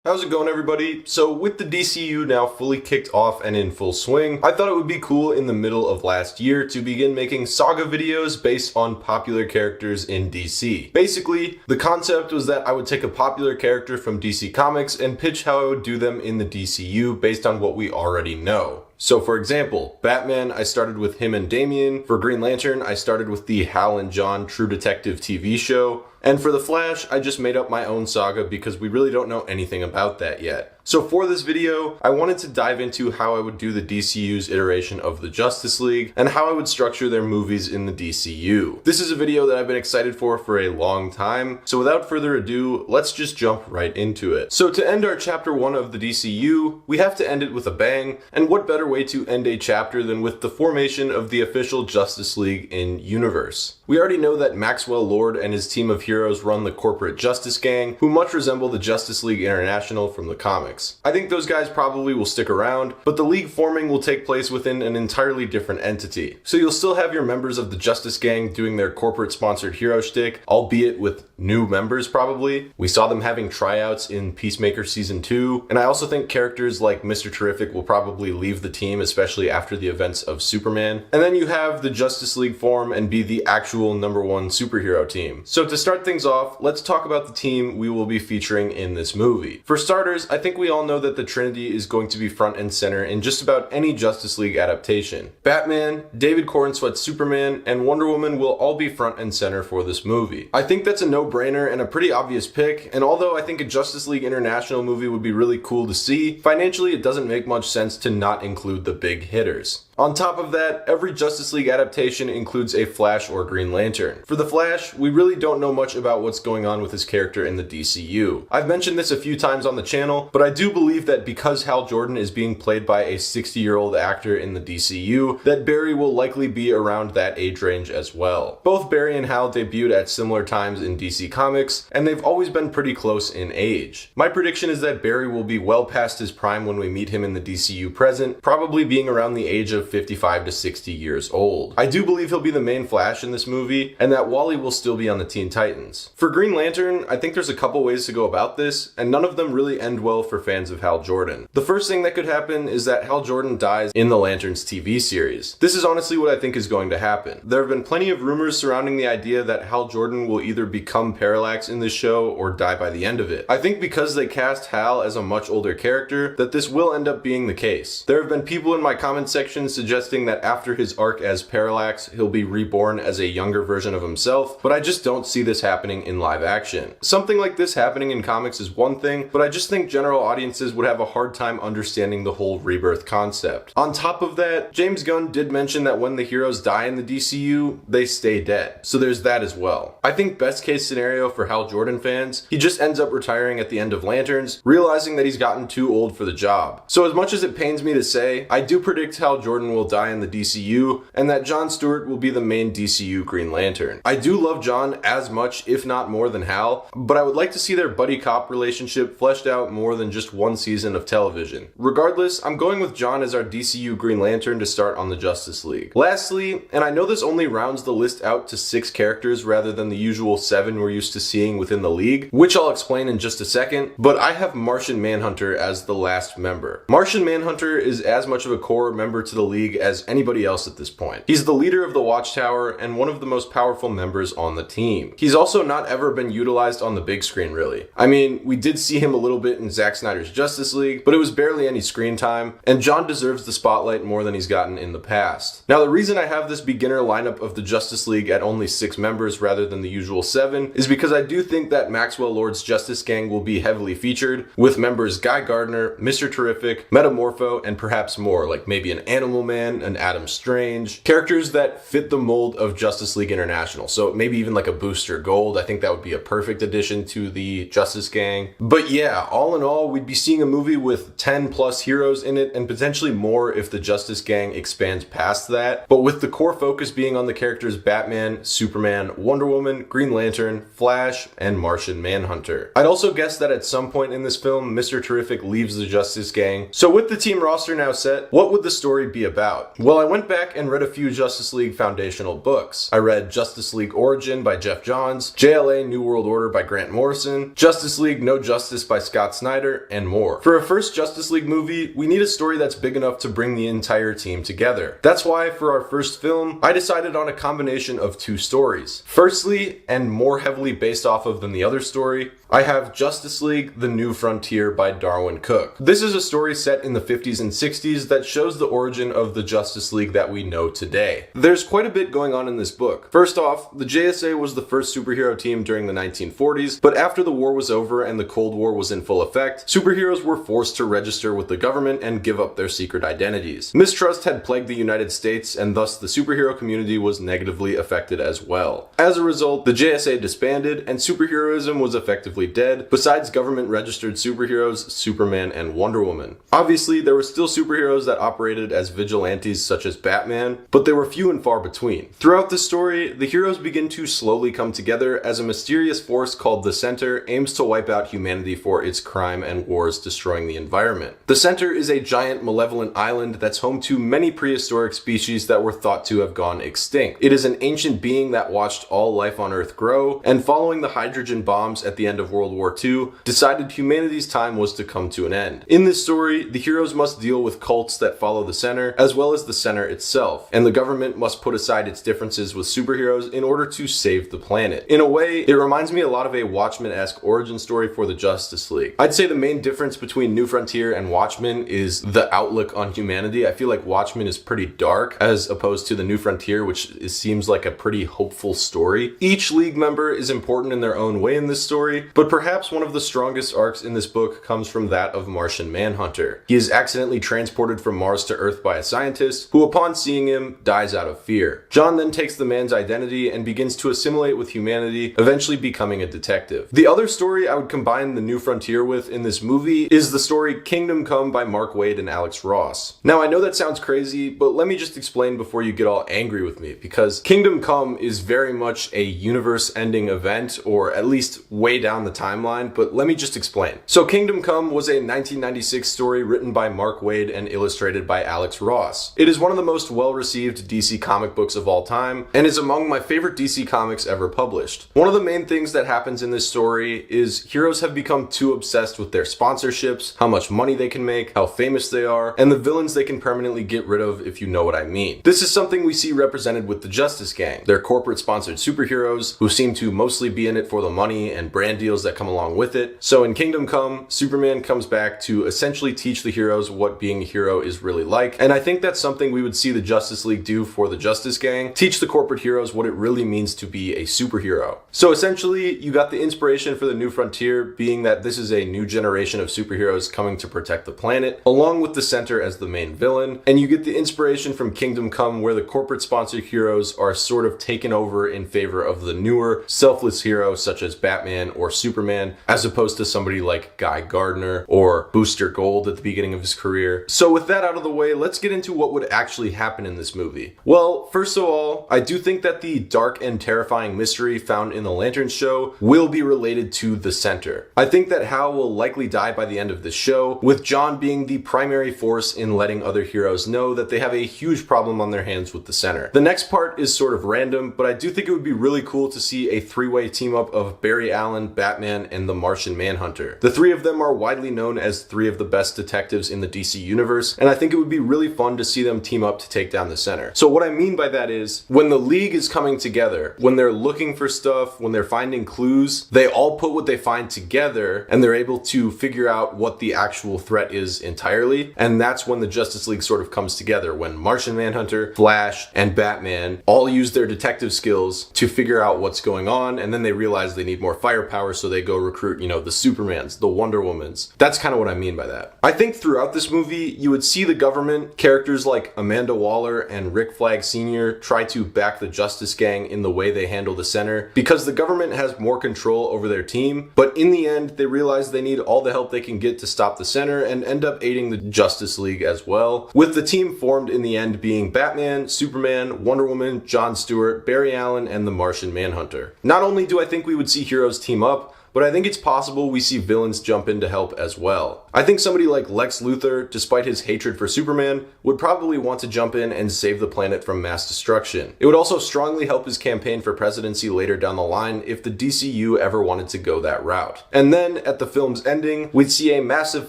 How's it going, everybody? So with the DCU now fully kicked off and in full swing, I thought it would be cool in the middle of last year to begin making saga videos based on popular characters in DC. Basically, the concept was that I would take a popular character from DC Comics and pitch how I would do them in the DCU based on what we already know. So for example, Batman, I started with him and Damian. For Green Lantern, I started with the Hal and John True Detective TV show. And for The Flash, I just made up my own saga because we really don't know anything about that yet. So for this video, I wanted to dive into how I would do the DCU's iteration of the Justice League and how I would structure their movies in the DCU. This is a video that I've been excited for a long time, so without further ado, let's just jump right into it. So to end our chapter 1 of the DCU, we have to end it with a bang, and what better way to end a chapter than with the formation of the official Justice League in universe. We already know that Maxwell Lord and his team of heroes run the corporate Justice Gang, who much resemble the Justice League International from the comics. I think those guys probably will stick around, but the league forming will take place within an entirely different entity. So you'll still have your members of the Justice Gang doing their corporate sponsored hero shtick, albeit with new members probably. We saw them having tryouts in Peacemaker Season 2, and I also think characters like Mr. Terrific will probably leave the team, especially after the events of Superman. And then you have the Justice League form and be the actual #1 superhero team. So to start things off, let's talk about the team we will be featuring in this movie. For starters, I think we all know that the Trinity is going to be front and center in just about any Justice League adaptation. Batman, David Corenswet's Superman, and Wonder Woman will all be front and center for this movie. I think that's a no-brainer and a pretty obvious pick, and although I think a Justice League International movie would be really cool to see, financially it doesn't make much sense to not include the big hitters. On top of that, every Justice League adaptation includes a Flash or Green Lantern. For the Flash, we really don't know much about what's going on with his character in the DCU. I've mentioned this a few times on the channel, but I do believe that because Hal Jordan is being played by a 60-year-old actor in the DCU, that Barry will likely be around that age range as well. Both Barry and Hal debuted at similar times in DC Comics, and they've always been pretty close in age. My prediction is that Barry will be well past his prime when we meet him in the DCU present, probably being around the age of 55 to 60 years old. I do believe he'll be the main Flash in this movie, and that Wally will still be on the Teen Titans. For Green Lantern, I think there's a couple ways to go about this, and none of them really end well for fans of Hal Jordan. The first thing that could happen is that Hal Jordan dies in the Lanterns TV series. This is honestly what I think is going to happen. There have been plenty of rumors surrounding the idea that Hal Jordan will either become Parallax in this show or die by the end of it. I think because they cast Hal as a much older character, that this will end up being the case. There have been people in my comment section suggesting that after his arc as Parallax, he'll be reborn as a younger version of himself, but I just don't see this happening in live action. Something like this happening in comics is one thing, but I just think general audiences would have a hard time understanding the whole rebirth concept. On top of that, James Gunn did mention that when the heroes die in the DCU, they stay dead. So there's that as well. I think best case scenario for Hal Jordan fans, he just ends up retiring at the end of Lanterns, realizing that he's gotten too old for the job. So as much as it pains me to say, I do predict Hal Jordan will die in the DCU, and that John Stewart will be the main DCU Green Lantern. I do love John as much, if not more than Hal, but I would like to see their buddy cop relationship fleshed out more than just one season of television. Regardless, I'm going with John as our DCU Green Lantern to start on the Justice League. Lastly, and I know this only rounds the list out to 6 characters rather than the usual 7 we're used to seeing within the league, which I'll explain in just a second, but I have Martian Manhunter as the last member. Martian Manhunter is as much of a core member to the league as anybody else at this point. He's the leader of the Watchtower and one of the most powerful members on the team. He's also not ever been utilized on the big screen really. I mean, we did see him a little bit in Zack Snyder's Justice League, but it was barely any screen time, and John deserves the spotlight more than he's gotten in the past. Now, the reason I have this beginner lineup of the Justice League at only 6 members rather than the usual 7 is because I do think that Maxwell Lord's Justice Gang will be heavily featured, with members Guy Gardner, Mr. Terrific, Metamorpho, and perhaps more, like maybe an Animal Man, an Adam Strange, characters that fit the mold of Justice League International. So maybe even like a Booster Gold. I think that would be a perfect addition to the Justice Gang. But yeah, all in all, we'd be seeing a movie with 10 plus heroes in it, and potentially more if the Justice Gang expands past that. But with the core focus being on the characters Batman, Superman, Wonder Woman, Green Lantern, Flash, and Martian Manhunter. I'd also guess that at some point in this film, Mr. Terrific leaves the Justice Gang. So with the team roster now set, what would the story be about? Well, I went back and read a few Justice League foundational books. I read Justice League Origin by Jeff Johns, JLA New World Order by Grant Morrison, Justice League No Justice by Scott Snyder, and more. For a first Justice League movie, we need a story that's big enough to bring the entire team together. That's why, for our first film, I decided on a combination of two stories. Firstly, and more heavily based off of than the other story, I have Justice League The New Frontier by Darwin Cook. This is a story set in the 50s and 60s that shows the origin of the Justice League that we know today. There's quite a bit going on in this book. First off, the JSA was the first superhero team during the 1940s, but after the war was over and the Cold War was in full effect, superheroes were forced to register with the government and give up their secret identities. Mistrust had plagued the United States, and thus the superhero community was negatively affected as well. As a result, the JSA disbanded, and superheroism was effectively dead, besides government-registered superheroes, Superman and Wonder Woman. Obviously, there were still superheroes that operated as vigilantes such as Batman, but they were few and far between. Throughout the story, the heroes begin to slowly come together as a mysterious force called the Center aims to wipe out humanity for its crime and wars destroying the environment. The Center is a giant malevolent island that's home to many prehistoric species that were thought to have gone extinct. It is an ancient being that watched all life on Earth grow, and following the hydrogen bombs at the end of World War II, decided humanity's time was to come to an end. In this story, the heroes must deal with cults that follow the Center, as well as the Center itself, and the government must put aside its differences with superheroes in order to save the planet. In a way, it reminds me a lot of a Watchmen-esque origin story for the Justice League. I'd say the main difference between New Frontier and Watchmen is the outlook on humanity. I feel like Watchmen is pretty dark, as opposed to the New Frontier, which seems like a pretty hopeful story. Each League member is important in their own way in this story, but perhaps one of the strongest arcs in this book comes from that of Martian Manhunter. He is accidentally transported from Mars to Earth by a scientist, who upon seeing him, dies out of fear. John then takes the man's identity and begins to assimilate with humanity, eventually becoming a detective. The other story I would combine the New Frontier with in this movie is the story Kingdom Come by Mark Waid and Alex Ross. Now I know that sounds crazy, but let me just explain before you get all angry with me, because Kingdom Come is very much a universe-ending event, or at least way down the timeline, but let me just explain. So Kingdom Come was a 1996 story written by Mark Waid and illustrated by Alex Ross. It is one of the most well-received DC comic books of all time, and is among my favorite DC comics ever published. One of the main things that happens in this story is heroes have become too obsessed with their sponsorships, how much money they can make, how famous they are, and the villains they can permanently get rid of, if you know what I mean. This is something we see represented with the Justice Gang. They're corporate-sponsored superheroes who seem to mostly be in it for the money and brand deals that come along with it. So in Kingdom Come, Superman comes back to essentially teach the heroes what being a hero is really like, and I think that's something we would see the Justice League do for the Justice Gang, teach the corporate heroes what it really means to be a superhero. So essentially, you got the inspiration for the New Frontier being that this is a new generation of superheroes coming to protect the planet, along with the Center as the main villain, and you get the inspiration from Kingdom Come where the corporate sponsored heroes are sort of taken over in favor of the newer, selfless heroes such as Batman or Superman, as opposed to somebody like Guy Gardner or Booster Gold at the beginning of his career. So with that out of the way, let's get into what would actually happen in this movie. Well, first of all, I do think that the dark and terrifying mystery found in the Lantern show will be related to the Center. I think that Hal will likely die by the end of this show, with John being the primary force in letting other heroes know that they have a huge problem on their hands with the Center. The next part is sort of random, but I do think it would be really cool to see a three-way team-up of Barry Allen, Batman, and the Martian Manhunter. The three of them are widely known as three of the best detectives in the DC universe, and I think it would be really fun to see them team up to take down the Center. So what I mean by that is, when the League is coming together, when they're looking for stuff, when they're finding clues, they all put what they find together, and they're able to figure out what the actual threat is entirely, and that's when the Justice League sort of comes together, when Martian Manhunter, Flash, and Batman all use their detective skills to figure out what's going on, and then they realize they need more firepower, so they go recruit, the Supermans, the Wonder Womans. That's kind of what I mean by that. I think throughout this movie, you would see the government, characters like Amanda Waller and Rick Flag Sr. try to back the Justice Gang in the way they handle the Center, because the government has more control over their team, but in the end, they realize they need all the help they can get to stop the Center and end up aiding the Justice League as well, with the team formed in the end being Batman, Superman, Wonder Woman, John Stewart, Barry Allen, and the Martian Manhunter. Not only do I think we would see heroes team up, but I think it's possible we see villains jump in to help as well. I think somebody like Lex Luthor, despite his hatred for Superman, would probably want to jump in and save the planet from mass destruction. It would also strongly help his campaign for presidency later down the line if the DCU ever wanted to go that route. And then, at the film's ending, we'd see a massive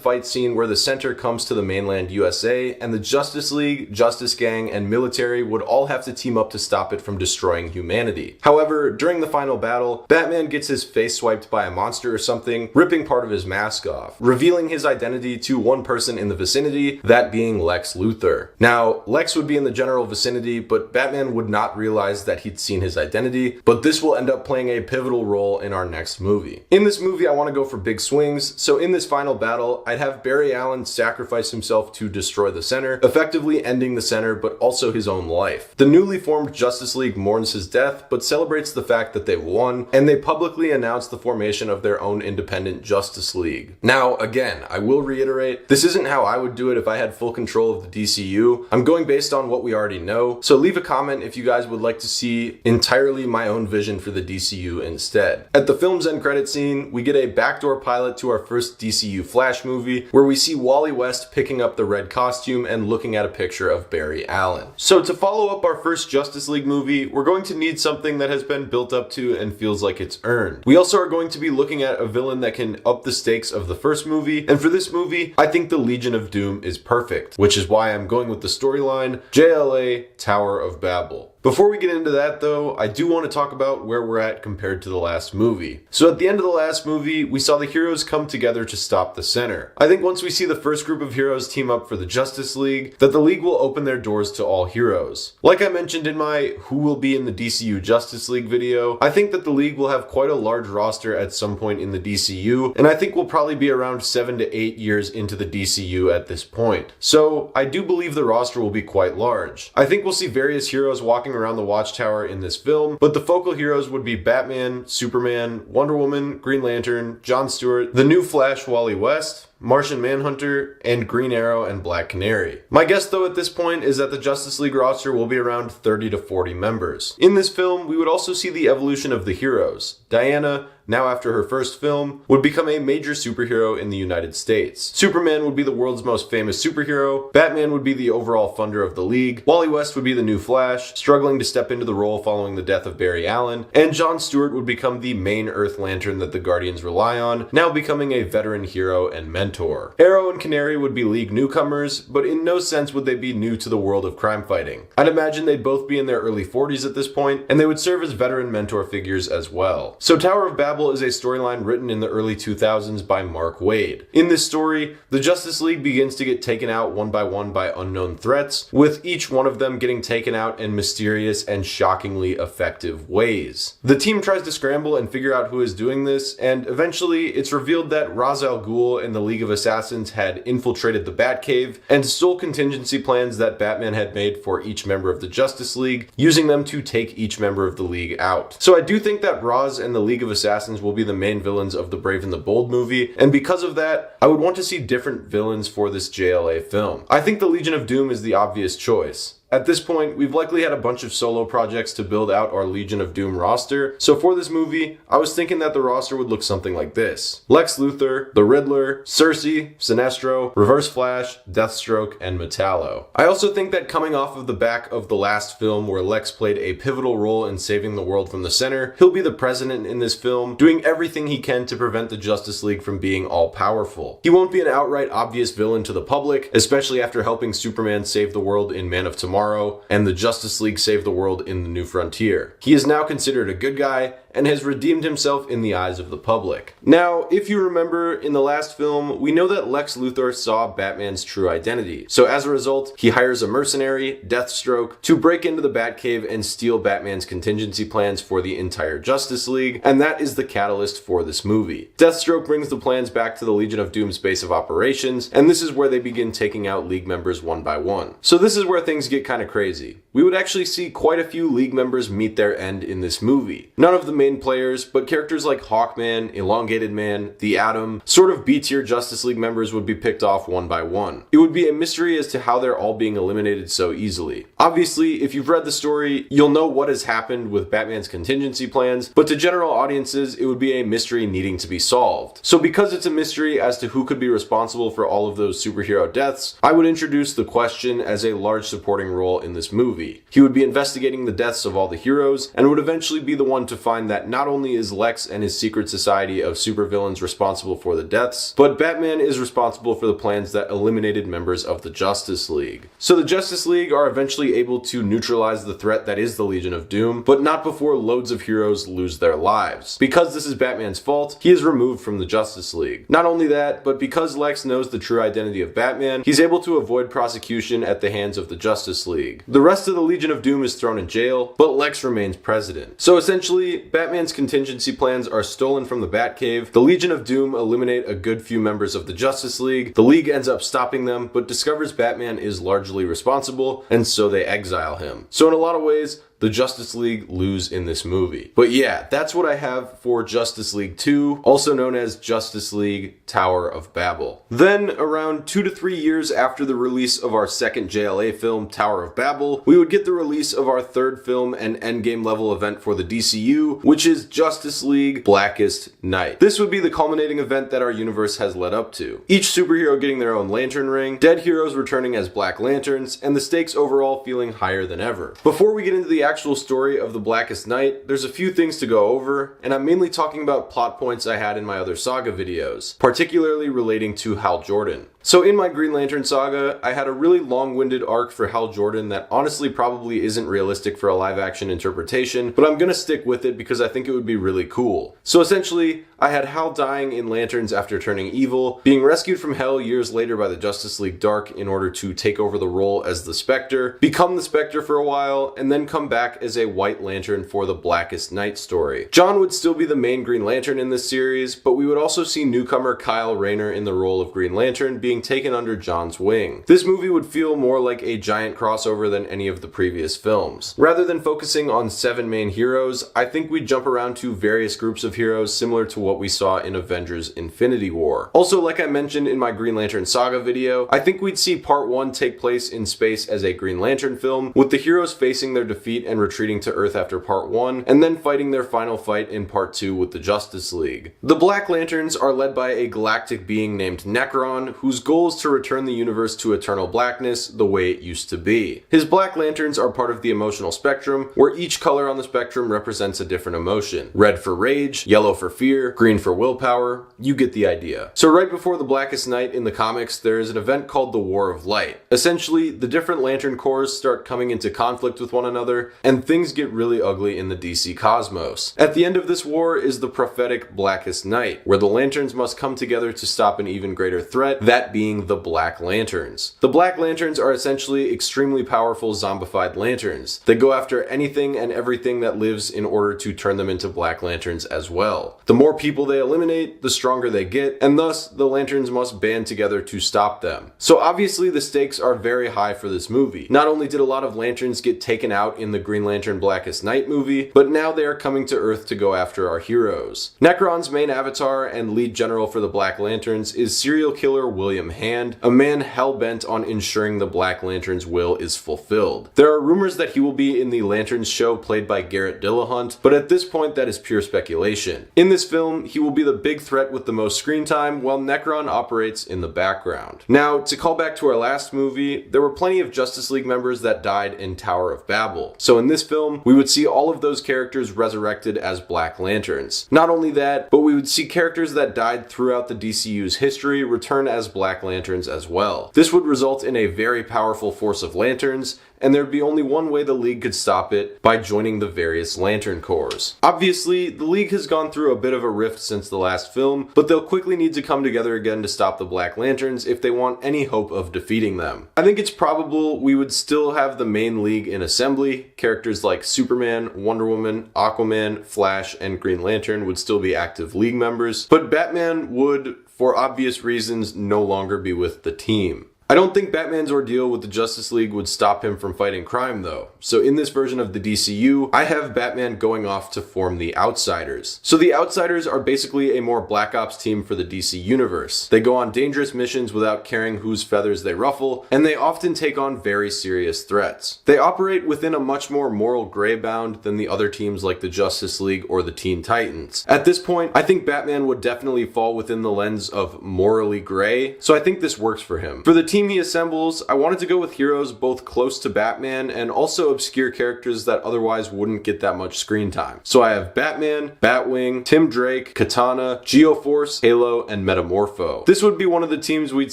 fight scene where the center comes to the mainland USA, and the Justice League, Justice Gang, and military would all have to team up to stop it from destroying humanity. However, during the final battle, Batman gets his face swiped by a monster or something, ripping part of his mask off, revealing his identity to one person in the vicinity, that being Lex Luthor. Now, Lex would be in the general vicinity, but Batman would not realize that he'd seen his identity, but this will end up playing a pivotal role in our next movie. In this movie, I want to go for big swings, so in this final battle, I'd have Barry Allen sacrifice himself to destroy the center, effectively ending the center, but also his own life. The newly formed Justice League mourns his death, but celebrates the fact that they've won, and they publicly announce the formation of their own independent Justice League. Now, again, I will reiterate, this isn't how I would do it if I had full control of the DCU. I'm going based on what we already know, so leave a comment if you guys would like to see entirely my own vision for the DCU instead. At the film's end credit scene, we get a backdoor pilot to our first DCU Flash movie, where we see Wally West picking up the red costume and looking at a picture of Barry Allen. So to follow up our first Justice League movie, we're going to need something that has been built up to and feels like it's earned. We also are going to be looking at a villain that can up the stakes of the first movie, and for this movie, I think the Legion of Doom is perfect, which is why I'm going with the storyline JLA Tower of Babel. Before we get into that though, I do want to talk about where we're at compared to the last movie. So at the end of the last movie, we saw the heroes come together to stop the center. I think once we see the first group of heroes team up for the Justice League, that the League will open their doors to all heroes. Like I mentioned in my Who Will Be in the DCU Justice League video, I think that the League will have quite a large roster at some point in the DCU, and I think we'll probably be around 7 to 8 years into the DCU at this point. So I do believe the roster will be quite large. I think we'll see various heroes walking around the Watchtower in this film, but the focal heroes would be Batman, Superman, Wonder Woman, Green Lantern, John Stewart, the new Flash Wally West, Martian Manhunter, and Green Arrow and Black Canary. My guess though at this point is that the Justice League roster will be around 30 to 40 members. In this film, we would also see the evolution of the heroes. Diana, now after her first film, would become a major superhero in the United States. Superman would be the world's most famous superhero, Batman would be the overall funder of the League, Wally West would be the new Flash, struggling to step into the role following the death of Barry Allen, and John Stewart would become the main Earth Lantern that the Guardians rely on, now becoming a veteran hero and mentor. Arrow and Canary would be League newcomers, but in no sense would they be new to the world of crime fighting. I'd imagine they'd both be in their early 40s at this point, and they would serve as veteran mentor figures as well. So Tower of Babel is a storyline written in the early 2000s by Mark Waid. In this story, the Justice League begins to get taken out one by unknown threats, with each one of them getting taken out in mysterious and shockingly effective ways. The team tries to scramble and figure out who is doing this, and eventually it's revealed that Ra's al Ghul and the League of Assassins had infiltrated the Batcave and stole contingency plans that Batman had made for each member of the Justice League, using them to take each member of the League out. So I do think that Ra's and the League of Assassins will be the main villains of the Brave and the Bold movie, and because of that, I would want to see different villains for this JLA film. I think the Legion of Doom is the obvious choice. At this point, we've likely had a bunch of solo projects to build out our Legion of Doom roster, so for this movie, I was thinking that the roster would look something like this. Lex Luthor, the Riddler, Cersei, Sinestro, Reverse Flash, Deathstroke, and Metallo. I also think that coming off of the back of the last film where Lex played a pivotal role in saving the world from the center, he'll be the president in this film, doing everything he can to prevent the Justice League from being all-powerful. He won't be an outright obvious villain to the public, especially after helping Superman save the world in Man of Tomorrow, and the Justice League save the world in The New Frontier. He is now considered a good guy and has redeemed himself in the eyes of the public. Now, if you remember, in the last film, we know that Lex Luthor saw Batman's true identity. So as a result, he hires a mercenary, Deathstroke, to break into the Batcave and steal Batman's contingency plans for the entire Justice League, and that is the catalyst for this movie. Deathstroke brings the plans back to the Legion of Doom's base of operations, and this is where they begin taking out League members one by one. So this is where things get kind of crazy. We would actually see quite a few League members meet their end in this movie. None of the main players, but characters like Hawkman, Elongated Man, the Atom, sort of B-tier Justice League members would be picked off one by one. It would be a mystery as to how they're all being eliminated so easily. Obviously, if you've read the story, you'll know what has happened with Batman's contingency plans, but to general audiences, it would be a mystery needing to be solved. So because it's a mystery as to who could be responsible for all of those superhero deaths, I would introduce the Question as a large supporting role in this movie. He would be investigating the deaths of all the heroes, and would eventually be the one to find that not only is Lex and his secret society of supervillains responsible for the deaths, but Batman is responsible for the plans that eliminated members of the Justice League. So the Justice League are eventually able to neutralize the threat that is the Legion of Doom, but not before loads of heroes lose their lives. Because this is Batman's fault, he is removed from the Justice League. Not only that, but because Lex knows the true identity of Batman, he's able to avoid prosecution at the hands of the Justice League. The rest of the Legion of Doom is thrown in jail, but Lex remains president. So essentially, Batman's contingency plans are stolen from the Batcave, the Legion of Doom eliminate a good few members of the Justice League, the League ends up stopping them, but discovers Batman is largely responsible, and so they exile him. So in a lot of ways, the Justice League lose in this movie. But yeah, that's what I have for Justice League 2, also known as Justice League Tower of Babel. Then, around 2 to 3 years after the release of our second JLA film, Tower of Babel, we would get the release of our third film and endgame level event for the DCU, which is Justice League Blackest Night. This would be the culminating event that our universe has led up to. Each superhero getting their own lantern ring, dead heroes returning as Black Lanterns, and the stakes overall feeling higher than ever. Before we get into the actual story of the Blackest Night, there's a few things to go over, and I'm mainly talking about plot points I had in my other Saga videos, particularly relating to Hal Jordan. So in my Green Lantern saga, I had a really long-winded arc for Hal Jordan that honestly probably isn't realistic for a live-action interpretation, but I'm gonna stick with it because I think it would be really cool. So essentially, I had Hal dying in Lanterns after turning evil, being rescued from hell years later by the Justice League Dark in order to take over the role as the Spectre, become the Spectre for a while, and then come back as a White Lantern for the Blackest Night story. John would still be the main Green Lantern in this series, but we would also see newcomer Kyle Rayner in the role of Green Lantern being taken under John's wing. This movie would feel more like a giant crossover than any of the previous films. Rather than focusing on 7 main heroes, I think we'd jump around to various groups of heroes similar to what we saw in Avengers Infinity War. Also, like I mentioned in my Green Lantern Saga video, I think we'd see part 1 take place in space as a Green Lantern film, with the heroes facing their defeat and retreating to Earth after part 1, and then fighting their final fight in part 2 with the Justice League. The Black Lanterns are led by a galactic being named Necron, whose goal is to return the universe to eternal blackness the way it used to be. His Black Lanterns are part of the emotional spectrum, where each color on the spectrum represents a different emotion. Red for rage, yellow for fear, green for willpower, you get the idea. So right before the Blackest Night in the comics, there is an event called the War of Light. Essentially, the different Lantern Corps start coming into conflict with one another, and things get really ugly in the DC cosmos. At the end of this war is the prophetic Blackest Night, where the Lanterns must come together to stop an even greater threat, that being the Black Lanterns. The Black Lanterns are essentially extremely powerful zombified lanterns. They go after anything and everything that lives in order to turn them into Black Lanterns as well. The more people they eliminate, the stronger they get, and thus the Lanterns must band together to stop them. So obviously the stakes are very high for this movie. Not only did a lot of Lanterns get taken out in the Green Lantern Blackest Night movie, but now they are coming to Earth to go after our heroes. Necron's main avatar and lead general for the Black Lanterns is serial killer William Hand, a man hell-bent on ensuring the Black Lantern's will is fulfilled. There are rumors that he will be in the Lanterns show played by Garrett Dillahunt, but at this point that is pure speculation. In this film, he will be the big threat with the most screen time, while Necron operates in the background. Now, to call back to our last movie, there were plenty of Justice League members that died in Tower of Babel. So in this film, we would see all of those characters resurrected as Black Lanterns. Not only that, but we would see characters that died throughout the DCU's history return as Black Lanterns as well. This would result in a very powerful force of lanterns, and there'd be only one way the League could stop it, by joining the various Lantern Corps. Obviously, the League has gone through a bit of a rift since the last film, but they'll quickly need to come together again to stop the Black Lanterns if they want any hope of defeating them. I think it's probable we would still have the main League in assembly. Characters like Superman, Wonder Woman, Aquaman, Flash, and Green Lantern would still be active League members, but Batman would, for obvious reasons, no longer be with the team. I don't think Batman's ordeal with the Justice League would stop him from fighting crime though. So in this version of the DCU, I have Batman going off to form the Outsiders. So the Outsiders are basically a more Black Ops team for the DC universe. They go on dangerous missions without caring whose feathers they ruffle, and they often take on very serious threats. They operate within a much more moral gray bound than the other teams like the Justice League or the Teen Titans. At this point, I think Batman would definitely fall within the lens of morally gray, so I think this works for him. For the team he assembles, I wanted to go with heroes both close to Batman and also obscure characters that otherwise wouldn't get that much screen time. So I have Batman, Batwing, Tim Drake, Katana, Geoforce, Halo, and Metamorpho. This would be one of the teams we'd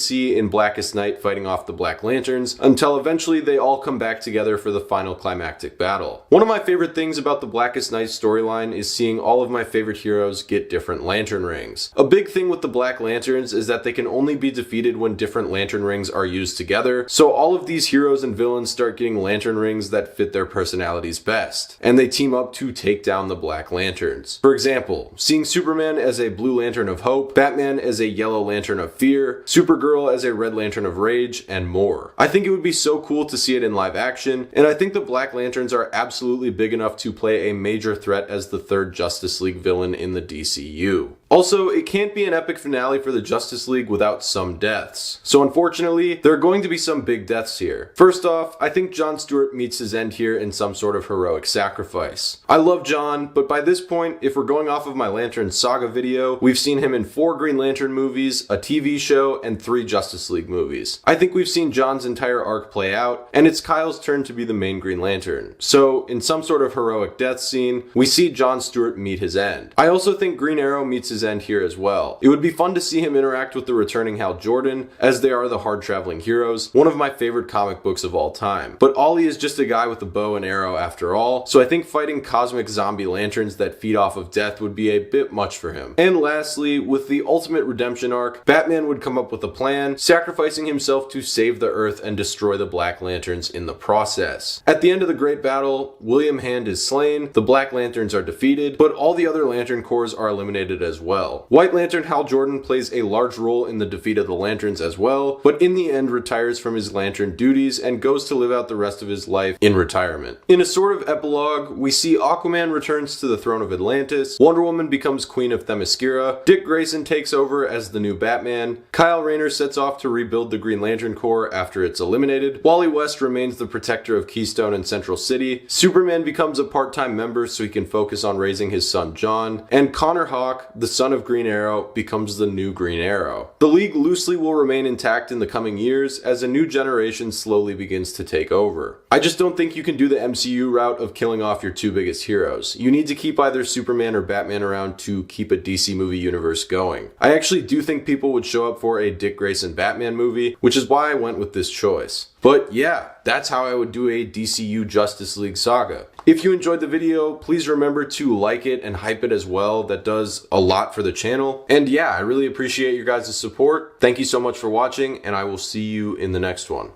see in Blackest Night fighting off the Black Lanterns, until eventually they all come back together for the final climactic battle. One of my favorite things about the Blackest Night storyline is seeing all of my favorite heroes get different lantern rings. A big thing with the Black Lanterns is that they can only be defeated when different lantern rings are used together, so all of these heroes and villains start getting lantern rings that fit their personalities best, and they team up to take down the Black Lanterns. For example, seeing Superman as a Blue Lantern of Hope, Batman as a Yellow Lantern of Fear, Supergirl as a Red Lantern of Rage, and more. I think it would be so cool to see it in live action, and I think the Black Lanterns are absolutely big enough to play a major threat as the third Justice League villain in the DCU. Also, it can't be an epic finale for the Justice League without some deaths. So unfortunately, there are going to be some big deaths here. First off, I think John Stewart meets his end here in some sort of heroic sacrifice. I love John, but by this point, if we're going off of my Lantern Saga video, we've seen him in 4 Green Lantern movies, a TV show, and 3 Justice League movies. I think we've seen John's entire arc play out, and it's Kyle's turn to be the main Green Lantern. So, in some sort of heroic death scene, we see John Stewart meet his end. I also think Green Arrow meets his end here as well. It would be fun to see him interact with the returning Hal Jordan, as they are the hard-traveling heroes, one of my favorite comic books of all time. But Ollie is just a guy with a bow and arrow after all, so I think fighting cosmic zombie lanterns that feed off of death would be a bit much for him. And lastly, with the ultimate redemption arc, Batman would come up with a plan, sacrificing himself to save the Earth and destroy the Black Lanterns in the process. At the end of the Great Battle, William Hand is slain, the Black Lanterns are defeated, but all the other Lantern Corps are eliminated as well. White Lantern Hal Jordan plays a large role in the defeat of the Lanterns as well, but in the end retires from his Lantern duties and goes to live out the rest of his life in retirement. In a sort of epilogue, we see Aquaman returns to the throne of Atlantis, Wonder Woman becomes Queen of Themyscira, Dick Grayson takes over as the new Batman, Kyle Rayner sets off to rebuild the Green Lantern Corps after it's eliminated, Wally West remains the protector of Keystone and Central City, Superman becomes a part-time member so he can focus on raising his son John, and Connor Hawke, the son of Green Arrow, becomes the new Green Arrow. The League loosely will remain intact in the coming years as a new generation slowly begins to take over. I just don't think you can do the MCU route of killing off your 2 biggest heroes. You need to keep either Superman or Batman around to keep a DC movie universe going. I actually do think people would show up for a Dick Grayson Batman movie, which is why I went with this choice. But yeah, that's how I would do a DCU Justice League Saga. If you enjoyed the video, please remember to like it and hype it as well. That does a lot for the channel. And yeah, I really appreciate your guys' support. Thank you so much for watching, and I will see you in the next one.